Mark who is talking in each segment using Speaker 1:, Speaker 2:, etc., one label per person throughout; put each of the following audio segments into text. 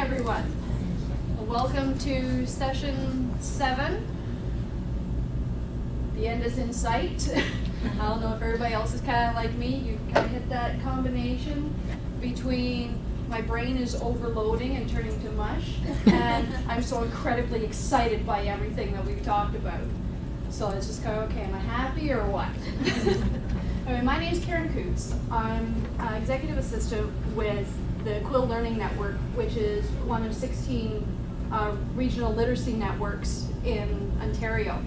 Speaker 1: everyone. Welcome to session 7. The end is in sight. I don't know if everybody else is kind of like me. You kind of hit that combination between my brain is overloading and turning to mush, and I'm so incredibly excited by everything that we've talked about. So it's just kind of, okay, am I happy or what? Anyway, my name is Karen Coots. I'm executive assistant with the Quill Learning Network, which is one of 16 regional literacy networks in Ontario.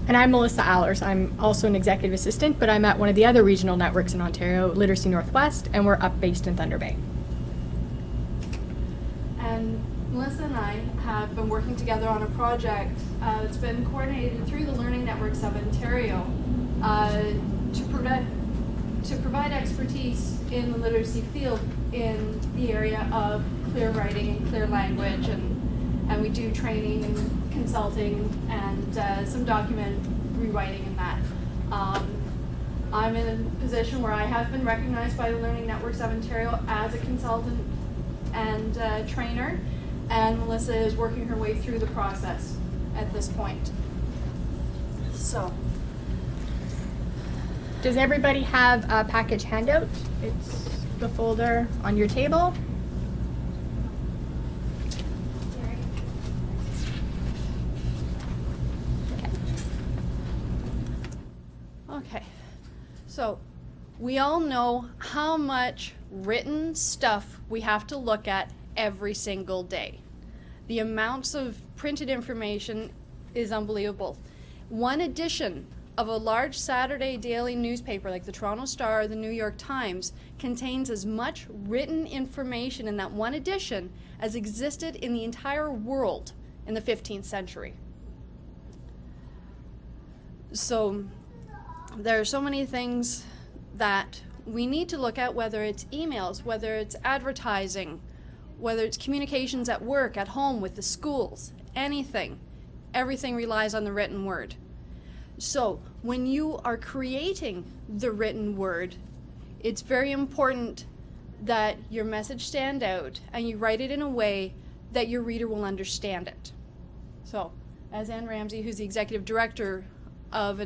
Speaker 2: And I'm Melissa Allers. I'm also an executive assistant, but I'm at one of the other regional networks in Ontario, Literacy Northwest, and we're based in Thunder Bay.
Speaker 1: And Melissa and I have been working together on a project that's been coordinated through the Learning Networks of Ontario to provide expertise in the literacy field in the area of clear writing and clear language, and we do training and consulting and some document rewriting and that. I'm in a position where I have been recognized by the Learning Networks of Ontario as a consultant and trainer, and Melissa is working her way through the process at this point. So,
Speaker 2: does everybody have a package handout? It's the folder on your table.
Speaker 1: okay, so we all know how much written stuff we have to look at every single day. The amounts of printed information is unbelievable. One edition of a large Saturday daily newspaper like the Toronto Star or the New York Times contains as much written information in that one edition as existed in the entire world in the 15th century. So there are so many things that we need to look at, whether it's emails, whether it's advertising, whether it's communications at work, at home, with the schools, anything. Everything relies on the written word. So when you are creating the written word, it's very important that your message stand out and you write it in a way that your reader will understand it. So as Anne Ramsey, who's the executive director of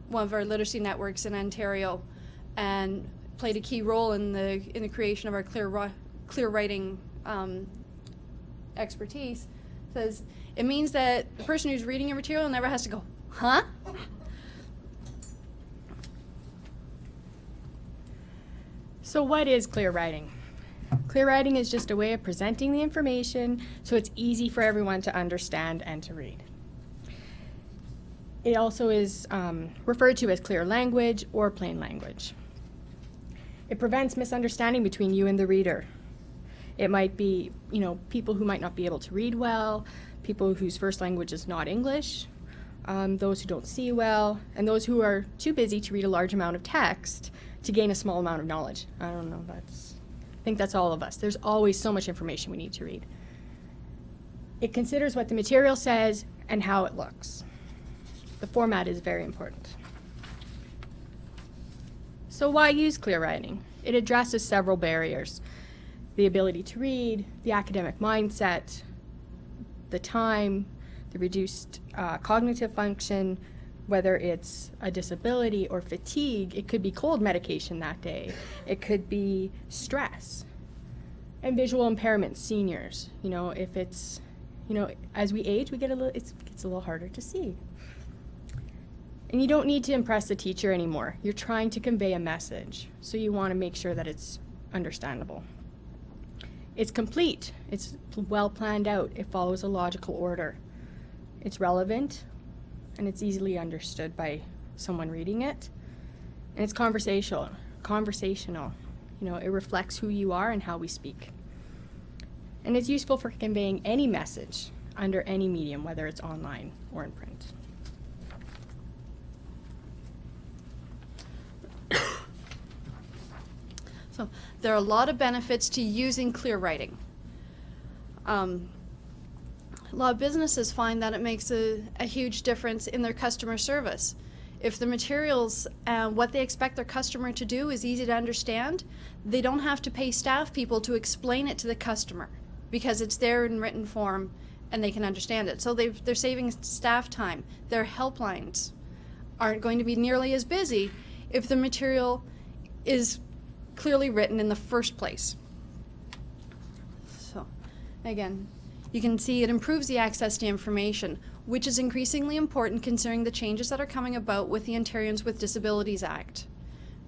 Speaker 1: one of our literacy networks in Ontario and played a key role in the creation of our clear writing expertise, says it means that the person who's reading your material never has to go, huh?
Speaker 2: So what is clear writing? Clear writing is just a way of presenting the information so it's easy for everyone to understand and to read. It also is referred to as clear language or plain language. It prevents misunderstanding between you and the reader. It might be, people who might not be able to read well, people whose first language is not English, those who don't see well, and those who are too busy to read a large amount of text to gain a small amount of knowledge. I don't know, I think that's all of us. There's always so much information we need to read. It considers what the material says and how it looks. The format is very important. So why use clear writing? It addresses several barriers. The ability to read, the academic mindset, the time, the reduced cognitive function, whether it's a disability or fatigue. It could be cold medication that day. It could be stress. And visual impairments, seniors. If it's, as we age, it gets a little harder to see. And you don't need to impress the teacher anymore. You're trying to convey a message, so you want to make sure that it's understandable. It's complete. It's well planned out. It follows a logical order. It's relevant, and it's easily understood by someone reading it. And it's conversational. It reflects who you are and how we speak. And it's useful for conveying any message under any medium, whether it's online or in print.
Speaker 1: So there are a lot of benefits to using clear writing. A lot of businesses find that it makes a huge difference in their customer service. If the materials and what they expect their customer to do is easy to understand, they don't have to pay staff people to explain it to the customer because it's there in written form and they can understand it. So they're saving staff time. Their helplines aren't going to be nearly as busy if the material is clearly written in the first place. So, again, you can see it improves the access to information, which is increasingly important considering the changes that are coming about with the Ontarians with Disabilities Act,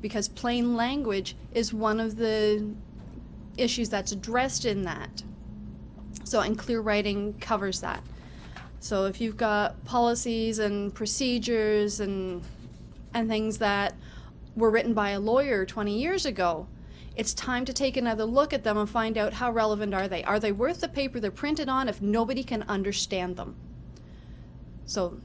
Speaker 1: because plain language is one of the issues that's addressed in that. So, and clear writing covers that. So if you've got policies and procedures and things that were written by a lawyer 20 years ago, it's time to take another look at them and find out how relevant are they. Are they worth the paper they're printed on if nobody can understand them? So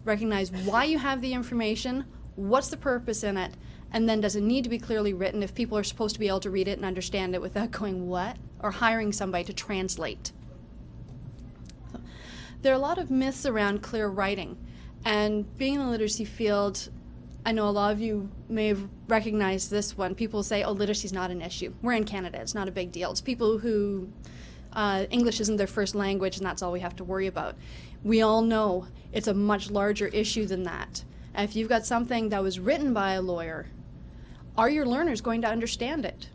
Speaker 1: recognize why you have the information, what's the purpose in it, and then does it need to be clearly written if people are supposed to be able to read it and understand it without going, what? Or hiring somebody to translate. There are a lot of myths around clear writing, and being in the literacy field, I know a lot of you may have recognized this one. People say, oh, literacy is not an issue. We're in Canada, it's not a big deal. It's people who English isn't their first language and that's all we have to worry about. We all know it's a much larger issue than that. And if you've got something that was written by a lawyer, are your learners going to understand it?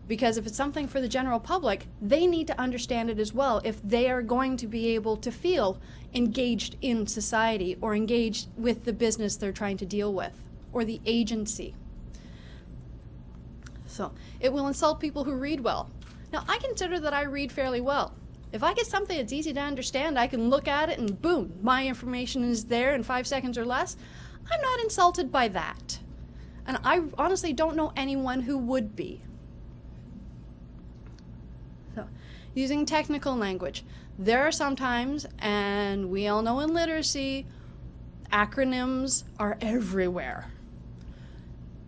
Speaker 1: Because if it's something for the general public, they need to understand it as well if they are going to be able to feel engaged in society or engaged with the business they're trying to deal with or the agency. So it will insult people who read well. Now, I consider that I read fairly well. If I get something that's easy to understand, I can look at it and boom, my information is there in 5 seconds or less. I'm not insulted by that. And I honestly don't know anyone who would be. Using technical language. There are sometimes, and we all know in literacy, acronyms are everywhere.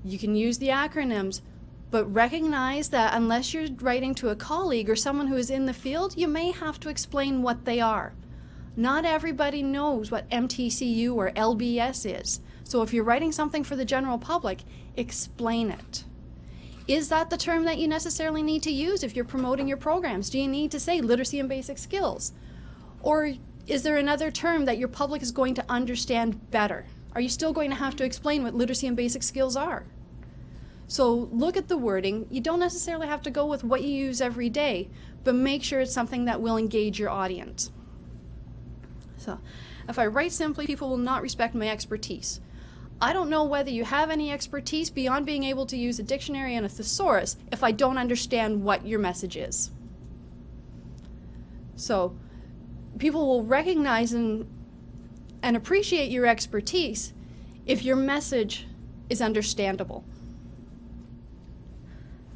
Speaker 1: You can use the acronyms, but recognize that unless you're writing to a colleague or someone who is in the field, you may have to explain what they are. Not everybody knows what MTCU or LBS is. So if you're writing something for the general public, explain it. Is that the term that you necessarily need to use if you're promoting your programs? Do you need to say literacy and basic skills? Or is there another term that your public is going to understand better? Are you still going to have to explain what literacy and basic skills are? So look at the wording. You don't necessarily have to go with what you use every day, but make sure it's something that will engage your audience. So if I write simply, people will not respect my expertise. I don't know whether you have any expertise beyond being able to use a dictionary and a thesaurus if I don't understand what your message is. So people will recognize and appreciate your expertise if your message is understandable.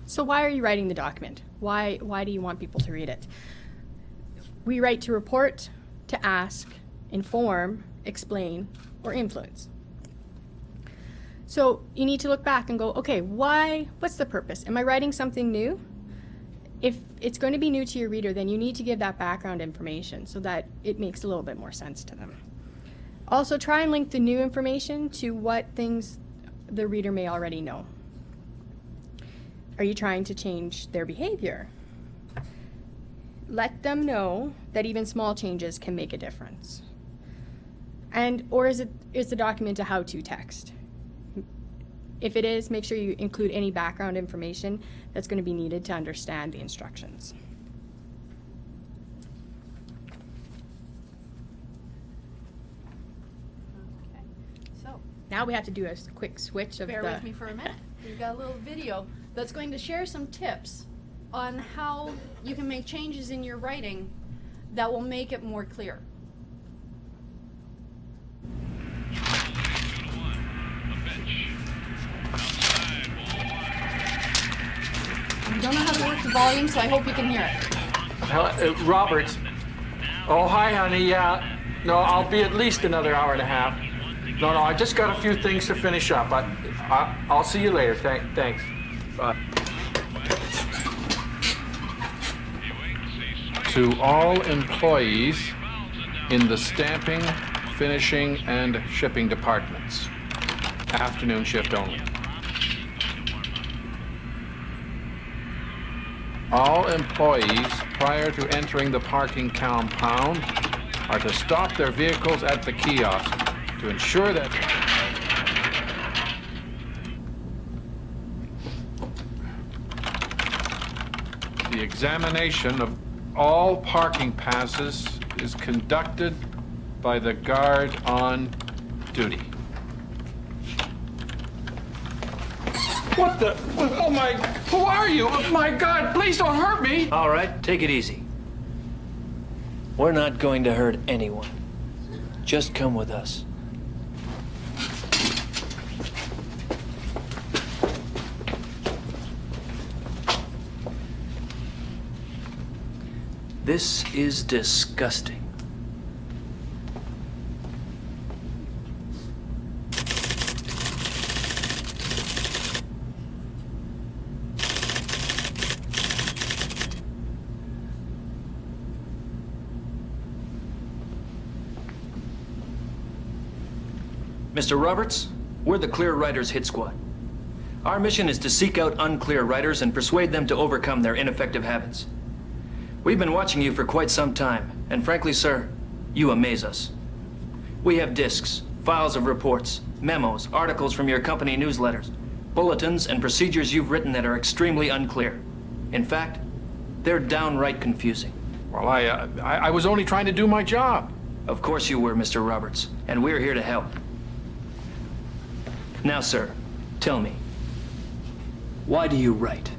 Speaker 2: So why are you writing the document? Why do you want people to read it? We write to report, to ask, inform, explain, or influence. So you need to look back and go, okay, what's the purpose? Am I writing something new? If it's going to be new to your reader, then you need to give that background information so that it makes a little bit more sense to them. Also, try and link the new information to what things the reader may already know. Are you trying to change their behavior? Let them know that even small changes can make a difference. Or is the document a how-to text? If it is, make sure you include any background information that's going to be needed to understand the instructions.
Speaker 1: Okay, so
Speaker 2: Now we have to do a quick switch of
Speaker 1: bear with me for a minute. We've got a little video that's going to share some tips on how you can make changes in your writing that will make it more clear. I don't know how to work the volume, so I hope you can hear it.
Speaker 3: Robert. Oh, hi, honey. Yeah. No, I'll be at least another hour and a half. No, I just got a few things to finish up. I'll see you later. Thanks. Bye.
Speaker 4: To all employees in the stamping, finishing, and shipping departments.
Speaker 3: afternoon shift only. All employees prior to entering the parking compound are to stop their vehicles at the kiosk to ensure that the examination of all parking passes is conducted by the guard on duty. What the? Oh my, who are you? Oh my God, please don't hurt me.
Speaker 5: All right, take it easy. We're not going to hurt anyone. Just come with us. This is disgusting. Mr. Roberts, we're the Clear Riders Hit Squad. Our mission is to seek out unclear riders and persuade them to overcome their ineffective habits. We've been watching you for quite some time, and frankly, sir, you amaze us. We have discs, files of reports, memos, articles from your company newsletters, bulletins, and procedures you've written that are extremely unclear. In fact, they're downright confusing.
Speaker 3: Well, I was only trying to do my job.
Speaker 5: Of course you were, Mr. Roberts, and we're here to help. Now, sir, tell me, why do you write?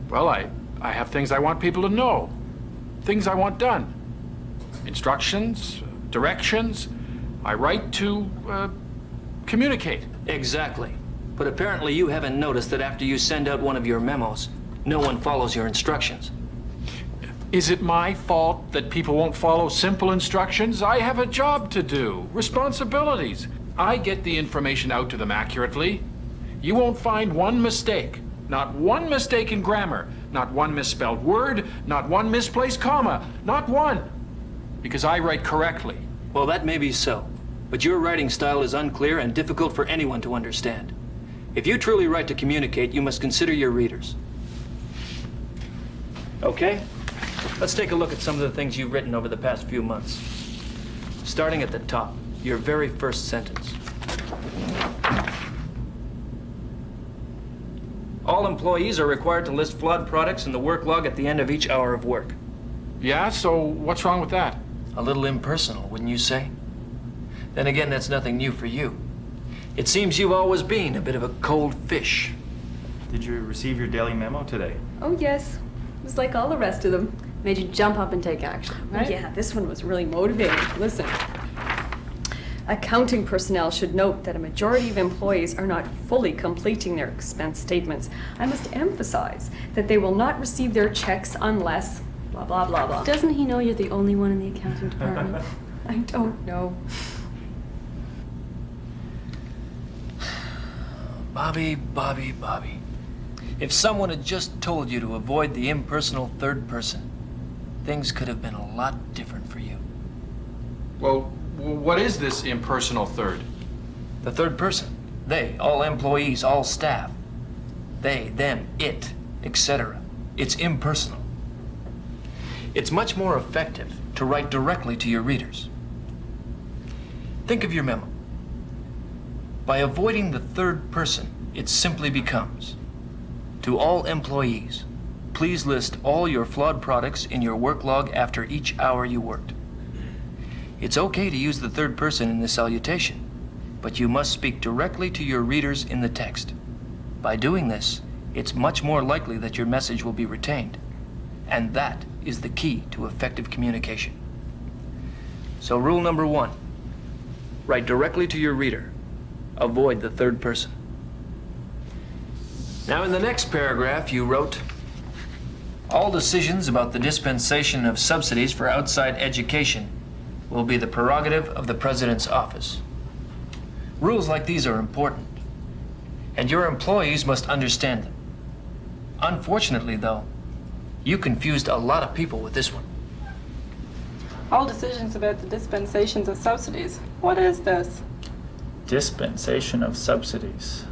Speaker 3: Well, I have things I want people to know, things I want done. Instructions, directions. I write to communicate.
Speaker 5: Exactly. But apparently you haven't noticed that after you send out one of your memos, no one follows your instructions.
Speaker 3: Is it my fault that people won't follow simple instructions? I have a job to do, responsibilities. I get the information out to them accurately. You won't find one mistake, not one mistake in grammar, not one misspelled word, not one misplaced comma, not one, because I write correctly.
Speaker 5: Well, that may be so, but your writing style is unclear and difficult for anyone to understand. If you truly write to communicate, you must consider your readers. Okay? Let's take a look at some of the things you've written over the past few months. Starting at the top, your very first sentence. All employees are required to list flawed products in the work log at the end of each hour of work.
Speaker 3: Yeah, so what's wrong with that?
Speaker 5: A little impersonal, wouldn't you say? Then again, that's nothing new for you. It seems you've always been a bit of a cold fish.
Speaker 6: Did you receive your daily memo today?
Speaker 7: Oh, yes. It was like all the rest of them.
Speaker 8: Made you jump up and take action, right?
Speaker 7: Oh, yeah, this one was really motivating. Listen. Accounting personnel should note that a majority of employees are not fully completing their expense statements. I must emphasize that they will not receive their checks unless blah, blah, blah, blah.
Speaker 8: Doesn't he know you're the only one in the accounting department?
Speaker 7: I don't know.
Speaker 5: Bobby. If someone had just told you to avoid the impersonal third person, things could have been a lot different for you.
Speaker 3: Well, what is this impersonal third?
Speaker 5: The third person. They, all employees, all staff. They, them, it, etc. It's impersonal. It's much more effective to write directly to your readers. Think of your memo. By avoiding the third person, it simply becomes, to all employees, please list all your flawed products in your work log after each hour you worked. It's okay to use the third person in the salutation, but you must speak directly to your readers in the text. By doing this, it's much more likely that your message will be retained, and that is the key to effective communication. So rule number 1, write directly to your reader. Avoid the third person. Now in the next paragraph you wrote, all decisions about the dispensation of subsidies for outside education will be the prerogative of the President's office. Rules like these are important, and your employees must understand them. Unfortunately, though, you confused a lot of people with this one.
Speaker 9: All decisions about the dispensations of subsidies. What is this? Dispensation of subsidies.